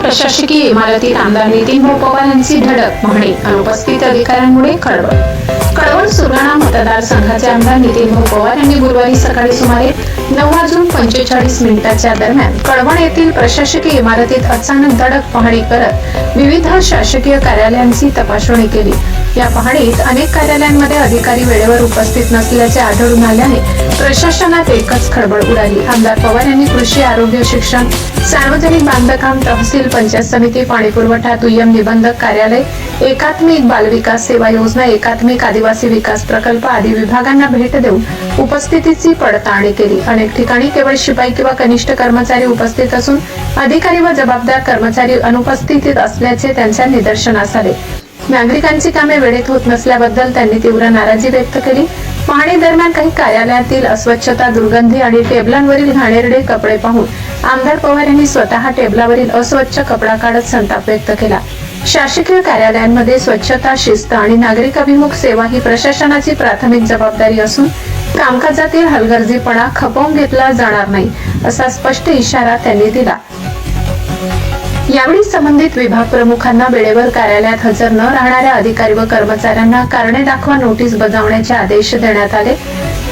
प्रशासकीय इमारतीत आमदार नितीनभाऊ पवार यांची धडक, पाहणी अनुपस्थित अधिकाऱ्यांमुळे खळबळ. कळवण सुरगाणा मतदारसंघाचे आमदार नितीनभाऊ पवार यांनी गुरुवारी सकाळी सुमारे 9:45 दरम्यान कळवण येथील प्रशासकीय इमारतीत अचानक धडक पाहणी करत विविध शासकीय कार्यालयांची तपासणी केली. या पाहणीत अनेक कार्यालयांमध्ये अधिकारी वेळेवर उपस्थित नसल्याचे आढळून आल्याने प्रशासनात एकच खळबळ उडाली. आमदार पवार यांनी कृषी, आरोग्य, शिक्षण, सार्वजनिक बांधकाम, तहसील, पंचायत समिती, पाणीपुरवठा, दुय्यम निबंधक कार्यालय, एकात्मिक बालविकास सेवा योजना, एकात्मिक आदिवासी विकास प्रकल्प आदी विभागांना भेट देऊन उपस्थितीची पडताळणी केली. अनेक ठिकाणी केवळ शिपाई किंवा कनिष्ठ कर्मचारी उपस्थित असून अधिकारी व जबाबदार कर्मचारी अनुपस्थित असल्याचे त्यांच्या निदर्शनास आले. नागरिकांची कामे वेळेत होत नसल्याबद्दल त्यांनी तीव्र नाराजी व्यक्त केली. पाहणी दरम्यान काही कार्यालयातील अस्वच्छता, दुर्गंधी आणि टेबलांवरील घाणेरडे कपडे पाहून आमदार पवार यांनी स्वतः टेबलावरील अस्वच्छ कपडा काढत संताप व्यक्त केला. शासकीय कार्यालयांमध्ये स्वच्छता, शिस्त आणि नागरिक अभिमुख सेवा ही प्रशासनाची प्राथमिक जबाबदारी असून कामकाजातील हलगर्जीपणा खपवून घेतला जाणार नाही, असा स्पष्ट इशारा त्यांनी दिला. यावेळी संबंधित विभाग प्रमुखांना वेळेवर कार्यालयात हजर न राहणाऱ्या अधिकारी व कर्मचाऱ्यांना कारणे दाखवा नोटीस बजावण्याचे आदेश देण्यात आले.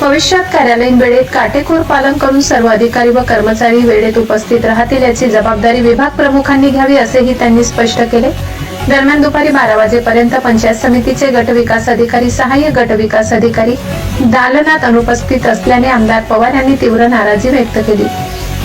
भविष्यात कार्यालयीन वेळेत काटेकोर पालन करून सर्व अधिकारी व कर्मचारी वेळेत उपस्थित राहतील याची जबाबदारी विभाग प्रमुखांनी घ्यावी, असेही त्यांनी स्पष्ट केले. दरम्यान दुपारी 12 वाजेपर्यंत पंचायत समितीचे गट विकास अधिकारी, सहाय्यक गट विकास अधिकारी दालनात अनुपस्थित असल्याने आमदार पवार यांनी तीव्र नाराजी व्यक्त केली.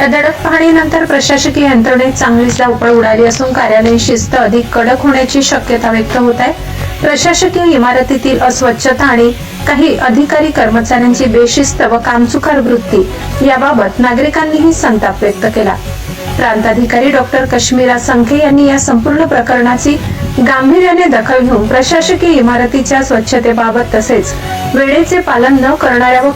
या धडक पाहणीनंतर प्रशासकीय यंत्रणेत चांगलीच धावपळ उडाली असून कार्यालयीन शिस्त अधिक कडक होण्याची शक्यता व्यक्त होत आहे. प्रशासकीय इमारतीतील अस्वच्छता आणि काही अधिकारी कर्मचाऱ्यांची बेशिस्त व कामचुकार वृत्ती याबाबत नागरिकांनीही संताप व्यक्त केला. प्रांताधिकारी डॉक्टर कश्मीरा संखे यांनी या संपूर्ण प्रकरणाची गांभीर्याने दखल घेऊन प्रशासकीय इमारतीच्या स्वच्छतेबाबत तसेच वेळेचे पालन न करणाऱ्या व